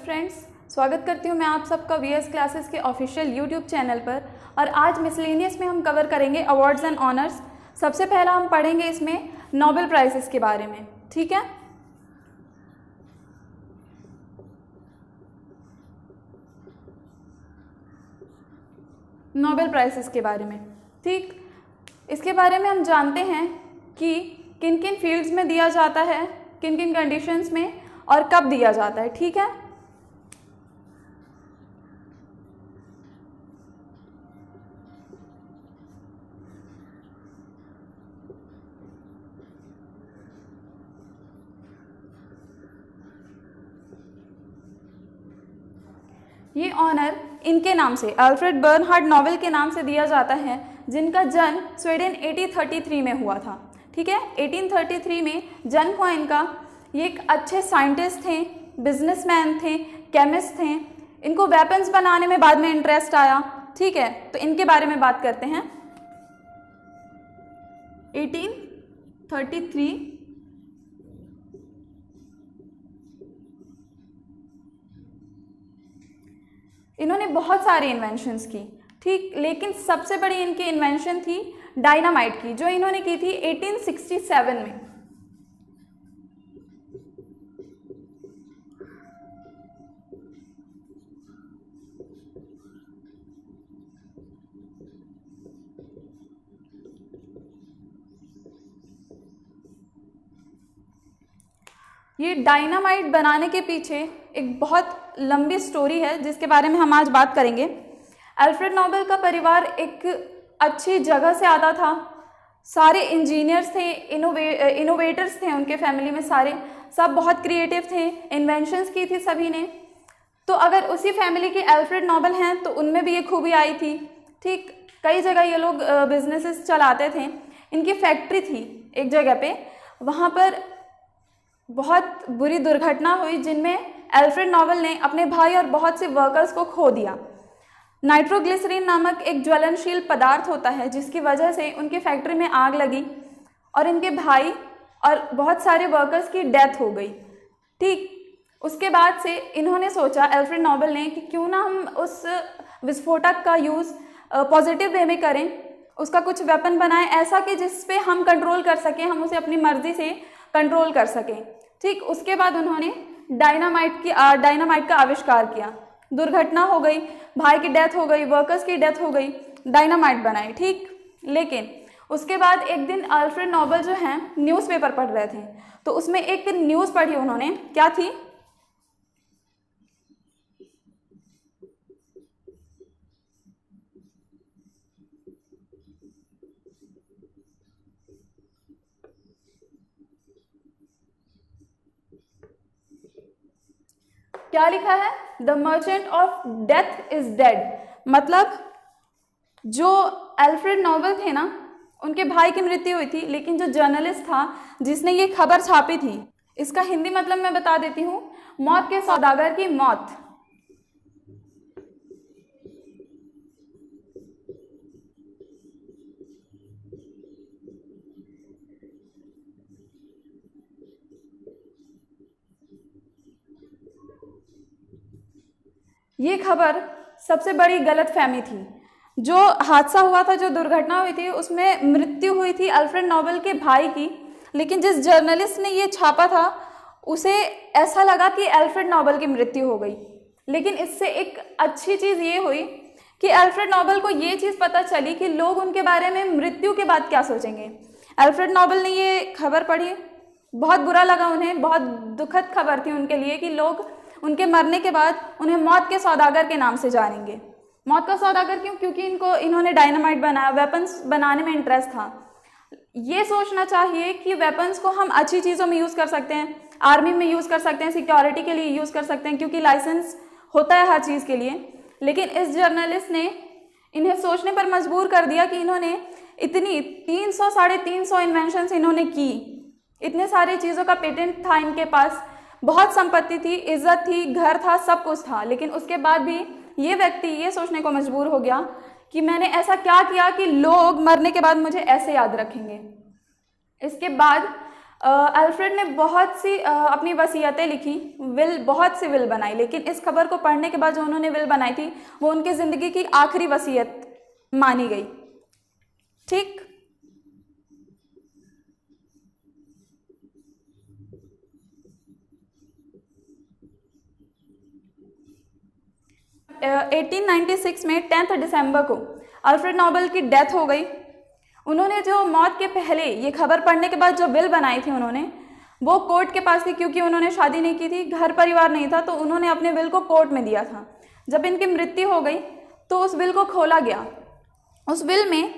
Friends, स्वागत करती हूँ मैं आप सबका वीएस क्लासेस के ऑफिशियल यूट्यूब चैनल पर। और आज मिसलेनियस में हम कवर करेंगे अवार्ड्स एंड ऑनर्स। सबसे पहला हम पढ़ेंगे इसमें नोबेल प्राइजेस के बारे में, ठीक है। नोबेल प्राइजेस के बारे में, ठीक। इसके बारे में हम जानते हैं कि किन किन फील्ड्स में दिया जाता है, किन किन कंडीशंस में और कब दिया जाता है, ठीक है। ये ऑनर इनके नाम से, अल्फ्रेड बर्नहार्ड नोबेल के नाम से दिया जाता है, जिनका जन्म स्वीडन 1833 में हुआ था, ठीक है। 1833 में जन्म हुआ इनका। ये एक अच्छे साइंटिस्ट थे, बिजनेसमैन थे, केमिस्ट थे। इनको वेपन्स बनाने में बाद में इंटरेस्ट आया, ठीक है। तो इनके बारे में बात करते हैं। 1833 इन्होंने बहुत सारे इन्वेंशंस की, ठीक। लेकिन सबसे बड़ी इनकी इन्वेंशन थी डायनामाइट की, जो इन्होंने की थी 1867 में। ये डायनामाइट बनाने के पीछे एक बहुत लंबी स्टोरी है, जिसके बारे में हम आज बात करेंगे। अल्फ्रेड नोबेल का परिवार एक अच्छी जगह से आता था। सारे इंजीनियर्स थे, इनोवेटर्स थे उनके फैमिली में, सारे सब बहुत क्रिएटिव थे, इन्वेंशंस की थी सभी ने। तो अगर उसी फैमिली के अल्फ्रेड नोबेल हैं तो उनमें भी ये खूबी आई थी, ठीक। कई जगह ये लोग बिजनेसेस चलाते थे। इनकी फैक्ट्री थी एक जगह पे, वहाँ पर बहुत बुरी दुर्घटना हुई, जिनमें अल्फ्रेड नोबेल ने अपने भाई और बहुत से वर्कर्स को खो दिया। नाइट्रोग्लिसरीन नामक एक ज्वलनशील पदार्थ होता है, जिसकी वजह से उनकी फैक्ट्री में आग लगी और इनके भाई और बहुत सारे वर्कर्स की डेथ हो गई, ठीक। उसके बाद से इन्होंने सोचा, अल्फ्रेड नोबेल ने, कि क्यों ना हम उस विस्फोटक का यूज़ पॉजिटिव वे में करें, उसका कुछ वेपन बनाएं ऐसा कि जिस पे हम कंट्रोल कर सकें, हम उसे अपनी मर्जी से कंट्रोल कर सकें, ठीक। उसके बाद उन्होंने डायनामाइट का आविष्कार किया। दुर्घटना हो गई, भाई की डेथ हो गई, वर्कर्स की डेथ हो गई, डायनामाइट बनाई, ठीक। लेकिन उसके बाद एक दिन अल्फ्रेड नोबेल जो हैं न्यूज़पेपर पढ़ रहे थे, तो उसमें एक न्यूज़ पढ़ी उन्होंने। क्या थी? क्या लिखा है? The merchant of death is dead. मतलब जो अल्फ्रेड नोबेल थे ना, उनके भाई की मृत्यु हुई थी, लेकिन जो जर्नलिस्ट था जिसने ये खबर छापी थी, इसका हिंदी मतलब मैं बता देती हूँ, मौत के सौदागर की मौत। ये खबर सबसे बड़ी गलतफहमी थी। जो हादसा हुआ था, जो दुर्घटना हुई थी, उसमें मृत्यु हुई थी अल्फ्रेड नोबेल के भाई की, लेकिन जिस जर्नलिस्ट ने ये छापा था उसे ऐसा लगा कि अल्फ्रेड नोबेल की मृत्यु हो गई। लेकिन इससे एक अच्छी चीज़ ये हुई कि अल्फ्रेड नोबेल को ये चीज़ पता चली कि लोग उनके बारे में मृत्यु के बाद क्या सोचेंगे। अल्फ्रेड नोबेल ने ये खबर पढ़ी, बहुत बुरा लगा उन्हें, बहुत दुखद खबर थी उनके लिए कि लोग उनके मरने के बाद उन्हें मौत के सौदागर के नाम से जानेंगे। मौत का सौदागर क्यों? क्योंकि इन्होंने डायनामाइट बनाया, वेपन्स बनाने में इंटरेस्ट था। ये सोचना चाहिए कि वेपन्स को हम अच्छी चीज़ों में यूज़ कर सकते हैं, आर्मी में यूज़ कर सकते हैं, सिक्योरिटी के लिए यूज़ कर सकते हैं, क्योंकि लाइसेंस होता है हर चीज़ के लिए। लेकिन इस जर्नलिस्ट ने इन्हें सोचने पर मजबूर कर दिया कि इन्होंने इतनी 300 साढ़े 300 इन्वेंशंस इन्होंने की, इतने सारी चीज़ों का पेटेंट था इनके पास, बहुत संपत्ति थी, इज्जत थी, घर था, सब कुछ था। लेकिन उसके बाद भी ये व्यक्ति ये सोचने को मजबूर हो गया कि मैंने ऐसा क्या किया कि लोग मरने के बाद मुझे ऐसे याद रखेंगे। इसके बाद अल्फ्रेड ने बहुत सी अपनी वसीयतें लिखी, बहुत सी विल बनाई, लेकिन इस खबर को पढ़ने के बाद जो उन्होंने विल बनाई थी वो उनकी ज़िंदगी की आखिरी वसीयत मानी गई। ठीक, 1896 में 10 दिसंबर को अल्फ्रेड नोबेल की डेथ हो गई। उन्होंने जो मौत के पहले ये खबर पढ़ने के बाद जो विल बनाई थी उन्होंने, वो कोर्ट के पास थी, क्योंकि उन्होंने शादी नहीं की थी, घर परिवार नहीं था, तो उन्होंने अपने विल को कोर्ट में दिया था। जब इनकी मृत्यु हो गई तो उस विल को खोला गया। उस विल में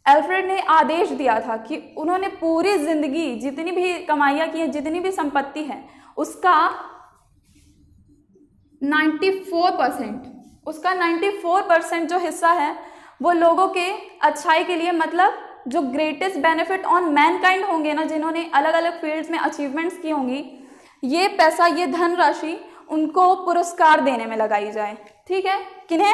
अल्फ्रेड ने आदेश दिया था कि उन्होंने पूरी ज़िंदगी जितनी भी कमाइयाँ की हैं, जितनी भी संपत्ति है, उसका 94% जो हिस्सा है वो लोगों के अच्छाई के लिए, मतलब जो ग्रेटेस्ट बेनिफिट ऑन मैनकाइंड होंगे ना, जिन्होंने अलग अलग फील्ड्स में अचीवमेंट्स की होंगी, ये पैसा, ये धनराशि उनको पुरस्कार देने में लगाई जाए। ठीक है, किन्हें?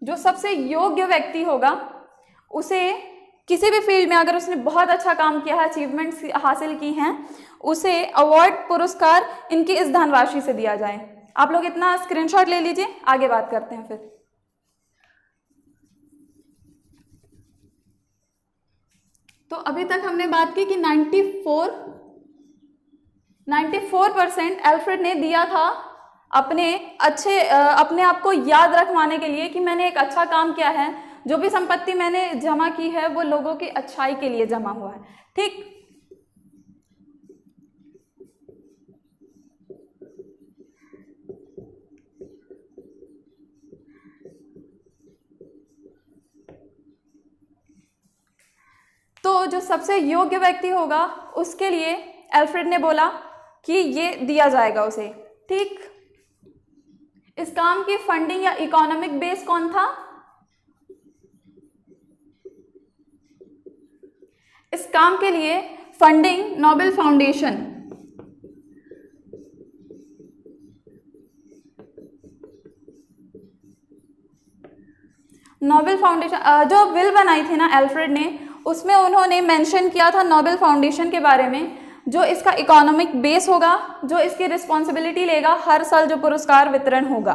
जो सबसे योग्य व्यक्ति होगा उसे किसी भी फील्ड में, अगर उसने बहुत अच्छा काम किया है, अचीवमेंट्स हासिल की हैं, उसे अवार्ड, पुरस्कार इनकी इस धनराशि से दिया जाए। आप लोग इतना स्क्रीनशॉट ले लीजिए, आगे बात करते हैं फिर। तो अभी तक हमने बात की कि 94% अल्फ्रेड ने दिया था अपने आप को याद रखवाने के लिए कि मैंने एक अच्छा काम किया है, जो भी संपत्ति मैंने जमा की है वो लोगों की अच्छाई के लिए जमा हुआ है। ठीक, तो जो सबसे योग्य व्यक्ति होगा उसके लिए अल्फ्रेड ने बोला कि ये दिया जाएगा उसे। ठीक, इस काम की फंडिंग या इकोनॉमिक बेस कौन था? इस काम के लिए फंडिंग नोबेल फाउंडेशन, जो विल बनाई थी ना अल्फ्रेड ने, उसमें उन्होंने मेंशन किया था नोबेल फाउंडेशन के बारे में, जो इसका इकोनॉमिक बेस होगा, जो इसकी रिस्पॉन्सिबिलिटी लेगा हर साल जो पुरस्कार वितरण होगा।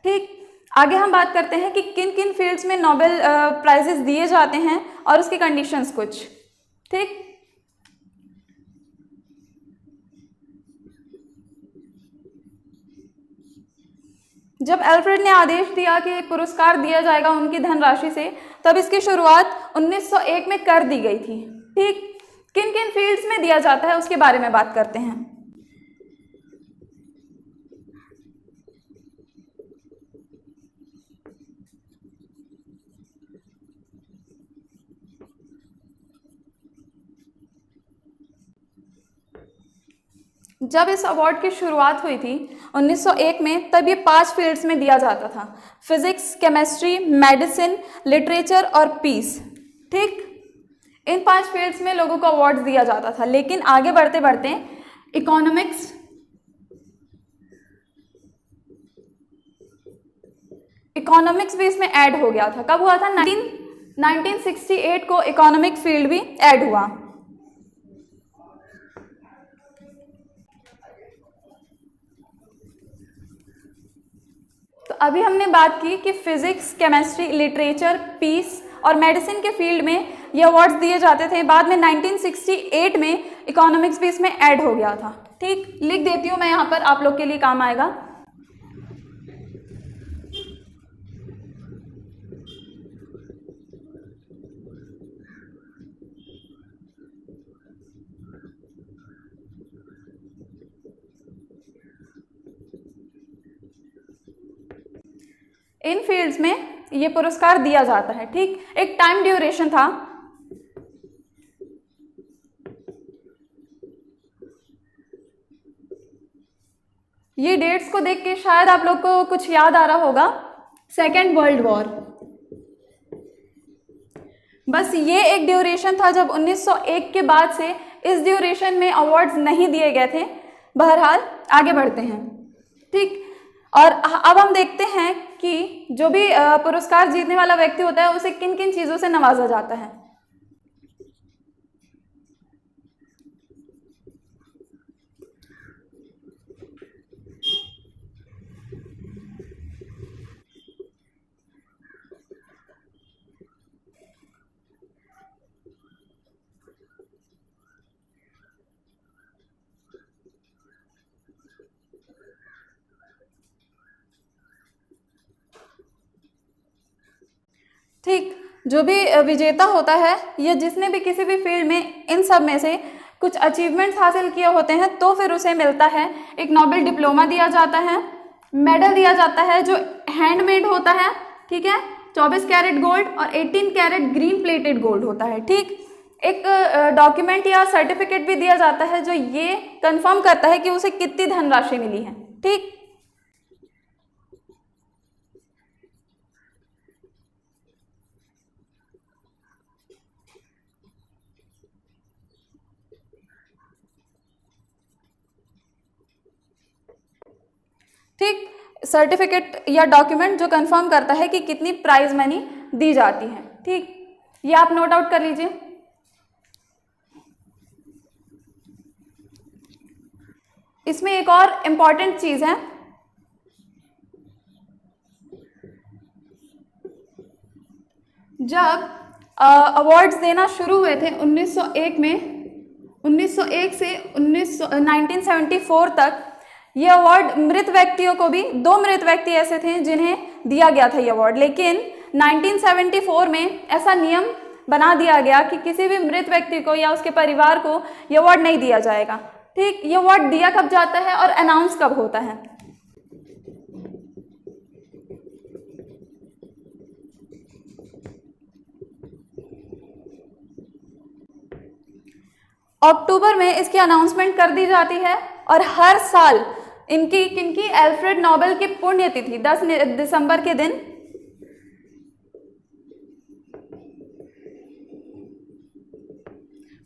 ठीक, आगे हम बात करते हैं कि किन किन फील्ड्स में नोबेल प्राइजेस दिए जाते हैं और उसकी कंडीशंस कुछ। ठीक, जब अल्फ्रेड ने आदेश दिया कि पुरस्कार दिया जाएगा उनकी धनराशि से, तब इसकी शुरुआत 1901 में कर दी गई थी। ठीक, किन किन फील्ड्स में दिया जाता है उसके बारे में बात करते हैं। जब इस अवार्ड की शुरुआत हुई थी 1901 में, तब ये 5 फील्ड्स में दिया जाता था: फिजिक्स, केमिस्ट्री, मेडिसिन, लिटरेचर और पीस। ठीक, इन 5 फील्ड्स में लोगों को अवार्ड दिया जाता था, लेकिन आगे बढ़ते बढ़ते इकोनॉमिक्स भी इसमें ऐड हो गया था। कब हुआ था? 1968 को इकोनॉमिक फील्ड भी ऐड हुआ। तो अभी हमने बात की कि फिजिक्स, केमिस्ट्री, लिटरेचर, पीस और मेडिसिन के फील्ड में ये अवार्ड्स दिए जाते थे। बाद में 1968 में इकोनॉमिक्स भी इसमें ऐड हो गया था। ठीक, लिख देती हूँ मैं यहाँ पर, आप लोग के लिए काम आएगा। इन फील्ड्स में ये पुरस्कार दिया जाता है। ठीक, एक टाइम ड्यूरेशन था। ये डेट्स को देख के शायद आप लोग को कुछ याद आ रहा होगा, सेकेंड वर्ल्ड वॉर। बस ये एक ड्यूरेशन था जब 1901 के बाद से इस ड्यूरेशन में अवार्ड्स नहीं दिए गए थे। बहरहाल आगे बढ़ते हैं। ठीक, और अब हम देखते हैं कि जो भी पुरस्कार जीतने वाला व्यक्ति होता है उसे किन किन चीज़ों से नवाजा जाता है। ठीक, जो भी विजेता होता है या जिसने भी किसी भी फील्ड में इन सब में से कुछ अचीवमेंट्स हासिल किए होते हैं तो फिर उसे मिलता है एक नोबेल डिप्लोमा दिया जाता है, मेडल दिया जाता है जो हैंडमेड होता है। ठीक है, 24 कैरेट गोल्ड और 18 कैरेट ग्रीन प्लेटेड गोल्ड होता है। ठीक, एक डॉक्यूमेंट या सर्टिफिकेट भी दिया जाता है जो ये कंफर्म करता है कि उसे कितनी धनराशि मिली है। ठीक, ठीक, सर्टिफिकेट या डॉक्यूमेंट जो कंफर्म करता है कि कितनी प्राइज मनी दी जाती है। ठीक, ये आप नोट आउट कर लीजिए। इसमें एक और इम्पॉर्टेंट चीज है, जब अवार्ड्स देना शुरू हुए थे 1901 में, 1901 से 1974 तक ये अवार्ड मृत व्यक्तियों को भी, 2 मृत व्यक्ति ऐसे थे जिन्हें दिया गया था ये अवार्ड, लेकिन 1974 में ऐसा नियम बना दिया गया कि किसी भी मृत व्यक्ति को या उसके परिवार को ये अवार्ड नहीं दिया जाएगा। ठीक, ये अवार्ड दिया कब जाता है और अनाउंस कब होता है? अक्टूबर में इसकी अनाउंसमेंट कर दी जाती है और हर साल किनकी अल्फ्रेड नोबेल की पुण्यतिथि 10 दिसंबर के दिन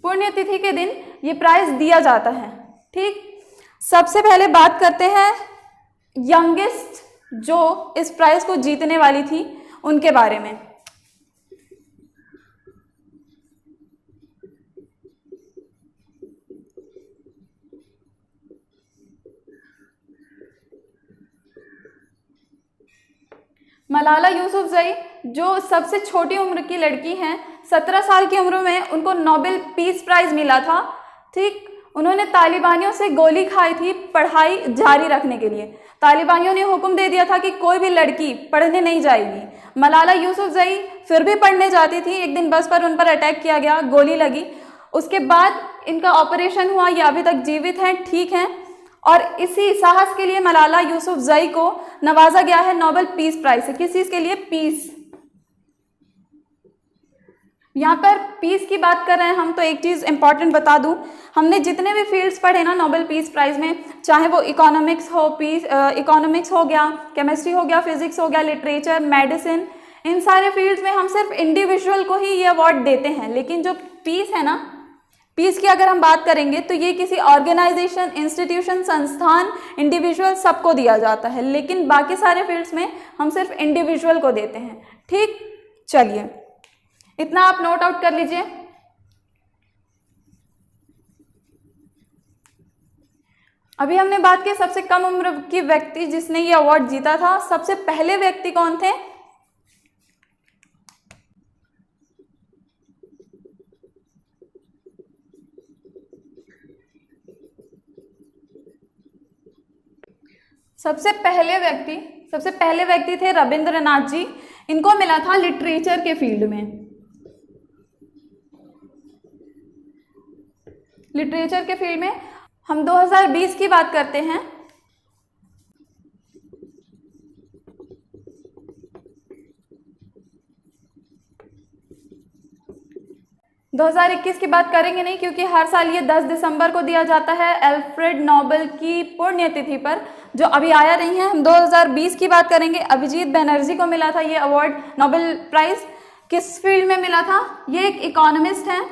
पुण्यतिथि के दिन ये प्राइज दिया जाता है। ठीक, सबसे पहले बात करते हैं यंगेस्ट जो इस प्राइज को जीतने वाली थी उनके बारे में। मलाला यूसुफजई जो सबसे छोटी उम्र की लड़की हैं, 17 साल की उम्र में उनको नोबेल पीस प्राइज मिला था। ठीक, उन्होंने तालिबानियों से गोली खाई थी पढ़ाई जारी रखने के लिए। तालिबानियों ने हुक्म दे दिया था कि कोई भी लड़की पढ़ने नहीं जाएगी। मलाला यूसुफजई फिर भी पढ़ने जाती थी। एक दिन बस पर उन पर अटैक किया गया, गोली लगी, उसके बाद इनका ऑपरेशन हुआ, ये अभी तक जीवित हैं, ठीक हैं, और इसी साहस के लिए मलाला यूसुफजई को नवाजा गया है नोबेल पीस प्राइज से। किस चीज के लिए? पीस। यहाँ पर पीस की बात कर रहे हैं हम, तो एक चीज इंपॉर्टेंट बता दूं, हमने जितने भी फील्ड्स पढ़े ना नोबेल पीस प्राइज में, चाहे वो इकोनॉमिक्स हो, इकोनॉमिक्स हो गया, केमिस्ट्री हो गया, फिजिक्स हो गया, लिटरेचर, मेडिसिन, इन सारे फील्ड्स में हम सिर्फ इंडिविजुअल को ही ये अवार्ड देते हैं। लेकिन जो पीस है ना, पीस की अगर हम बात करेंगे तो ये किसी ऑर्गेनाइजेशन, इंस्टीट्यूशन, संस्थान, इंडिविजुअल सबको दिया जाता है, लेकिन बाकी सारे फील्ड्स में हम सिर्फ इंडिविजुअल को देते हैं। ठीक, चलिए इतना आप नोट आउट कर लीजिए। अभी हमने बात की सबसे कम उम्र की व्यक्ति जिसने ये अवार्ड जीता था। सबसे पहले व्यक्ति कौन थे? सबसे पहले व्यक्ति थे रविंद्रनाथ जी। इनको मिला था लिटरेचर के फील्ड में। लिटरेचर के फील्ड में हम 2020 की बात करते हैं। दो 2021 की बात करेंगे नहीं, क्योंकि हर साल ये 10 दिसंबर को दिया जाता है अल्फ्रेड नोबेल की पुण्यतिथि पर, जो अभी आया नहीं है। हम 2020 की बात करेंगे। अभिजीत बनर्जी को मिला था ये अवार्ड, नोबेल प्राइज। किस फील्ड में मिला था? ये एक इकोनॉमिस्ट हैं,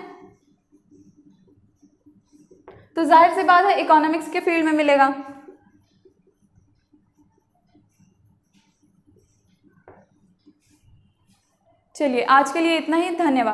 तो जाहिर सी बात है इकोनॉमिक्स के फील्ड में मिलेगा। चलिए आज के लिए इतना ही, धन्यवाद।